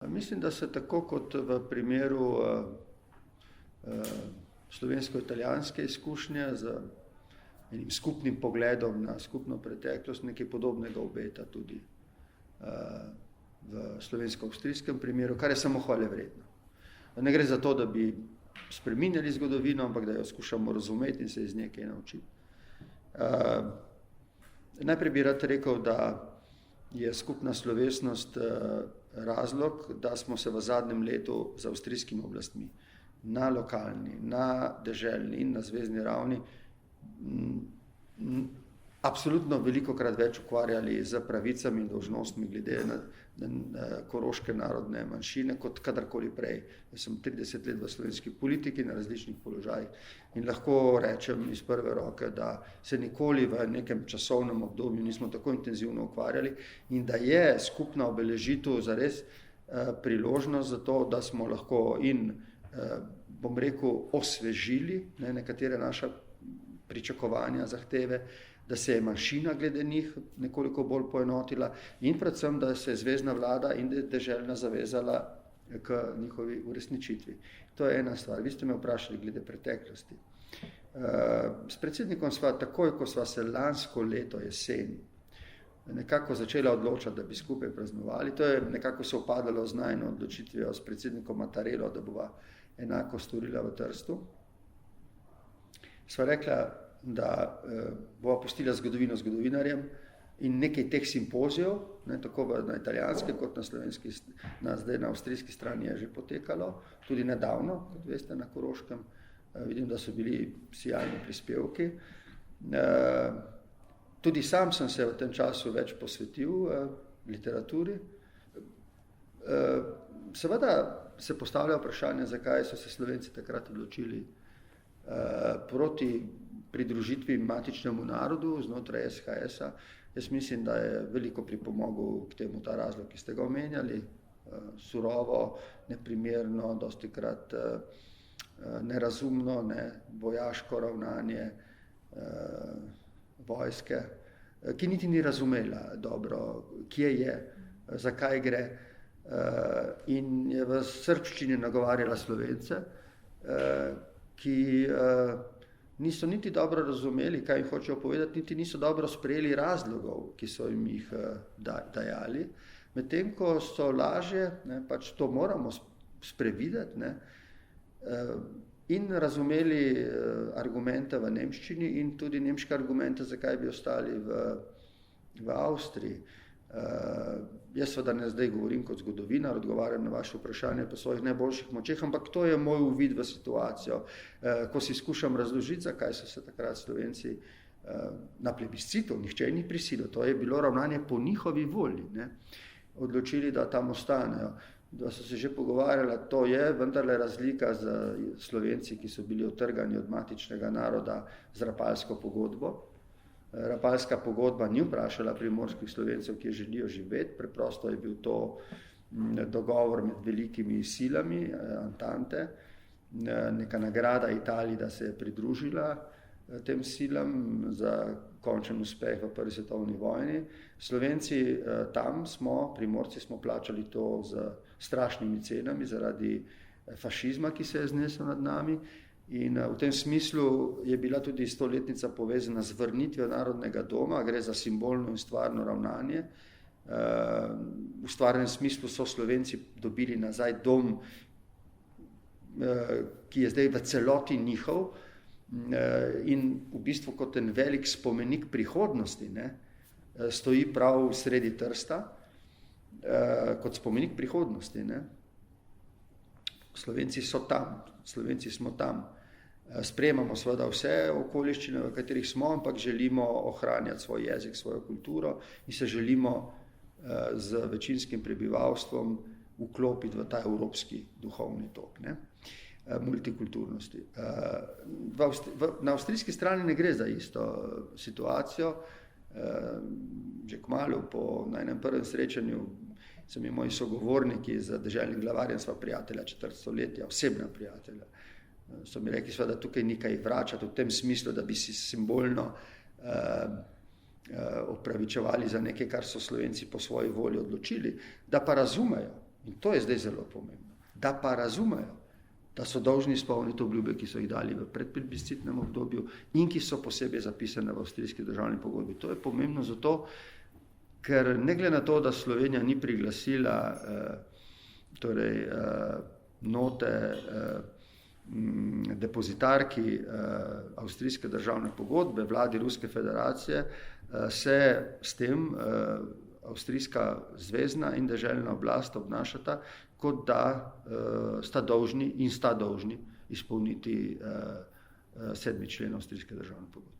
Mislim, da se tako kot v primeru slovensko-italijanske izkušnje z enim skupnim pogledom na skupno preteklost nekaj podobnega obeta tudi v slovensko-avstrijskem primeru, kar je samo hvale vredno. Ne gre za to, da bi spreminjali zgodovino, ampak da jo skušamo razumeti in se iz nje kaj naučiti. Najprej bi rad rekel, da je skupna slovesnost razlog, da smo se v zadnjem letu z avstrijskimi oblastmi na lokalni, na deželni in na zvezni ravni absolutno velikokrat več ukvarjali z pravicami in dolžnostmi glede na koroške narodne manjšine kot kadarkoli prej. Jaz sem 30 let v slovenski politiki na različnih položajih in lahko rečem iz prve roke, da se nikoli v nekem časovnem obdobju nismo tako intenzivno ukvarjali in da je skupna obeležitev zares priložnost za to, da smo lahko in, bom rekel, osvežili nekatere naša pričakovanja, zahteve, da se je manjšina glede njih nekoliko bolj poenotila in predvsem, da se je zvezna vlada in deželna zavezala k njihovi uresničitvi. To je ena stvar. Vi ste me vprašali glede preteklosti. S predsednikom sva takoj, ko sva se lansko leto jeseni nekako začela odločati, da bi skupaj praznovali. To je nekako se upadalo z najino odločitvijo s predsednikom Mattarello, da bova enako storila v Trstu. Sva rekla, da bova pustila zgodovino zgodovinarjem in nekaj teh simpozijev, tako na italijanski kot na slovenski, zdaj na avstrijski strani je že potekalo, tudi nedavno, kot veste, na Koroškem. Vidim, da so bili sijajni prispevki. Tudi sam sem se v tem času več posvetil literaturi. Seveda se postavlja vprašanje, zakaj so se Slovenci takrat odločili proti pridružitvi matičnemu narodu znotraj SHS-a. Jaz mislim, da je veliko pripomogel k temu ta razlog, ki ste ga omenjali. Surovo, neprimerno, dostikrat nerazumno, vojaško ravnanje vojske, ki niti ni razumela dobro, kje je, zakaj gre, in je v srbščini nagovarjala Slovence, ki niso niti dobro razumeli, kaj jim hočejo povedati, niti niso dobro sprejeli razlogov, ki so jim jih dajali, medtem ko so lažje, pač to moramo sprevideti, in razumeli argumente v nemščini in tudi nemške argumente, zakaj bi ostali v Avstriji. Jaz seveda ne zdaj govorim kot zgodovinar, odgovarjam na vaše vprašanje po svojih najboljših močeh, ampak to je moj uvid v situacijo, ko si skušam razložiti, zakaj so se takrat Slovenci na plebiscitu, nihče ni prisilil, to je bilo ravnanje po njihovi volji, odločili, da tam ostanejo. Da so se že pogovarjali, to je vendarle razlika z Slovenci, ki so bili odtrgani od matičnega naroda z Rapalsko pogodbo. Rapalska pogodba ni vprašala primorskih Slovencev, ki želijo živeti, preprosto je bil to dogovor med velikimi silami, Antante, neka nagrada Italiji, da se je pridružila tem silam za končen uspeh v prvi svetovni vojni. Slovenci tam smo, Primorci smo plačali to z strašnimi cenami zaradi fašizma, ki se je znesel nad nami. In v tem smislu je bila tudi stoletnica povezana z vrnitvijo Narodnega doma, gre za simbolno in stvarno ravnanje. V stvarnem smislu so Slovenci dobili nazaj dom, ki je zdaj v celoti njihov in v bistvu kot en velik spomenik prihodnosti, stoji prav sredi Trsta, kot spomenik prihodnosti. Slovenci so tam, Slovenci smo tam. Sprejemamo seveda vse okoliščine, v katerih smo, ampak želimo ohranjati svoj jezik, svojo kulturo in se želimo z večinskim prebivalstvom vklopiti v ta evropski duhovni tok, multikulturnosti. Na avstrijski strani ne gre za isto situacijo. Že kmalu po najnem prvem srečanju so mi moji sogovorniki z deželnim glavarjem sva prijatelja četrt stoletja, osebna prijatelja. So mi rekli, da tukaj nekaj vračati v tem smislu, da bi si simbolno opravičevali za nekaj, kar so Slovenci po svoji volji odločili, da pa razumejo, in to je zdaj zelo pomembno, da pa razumejo, da so dolžni izpolniti obljube, ki so jih dali v predplebiscitnem obdobju in ki so posebej zapisane v avstrijski državni pogodbi. To je pomembno zato, ker ne glede na to, da Slovenija ni priglasila note depozitarki avstrijske državne pogodbe vladi Ruske federacije, se s tem avstrijska zvezna in deželna oblast obnašata, kot da sta dolžni izpolniti 7. člen avstrijske državne pogodbe.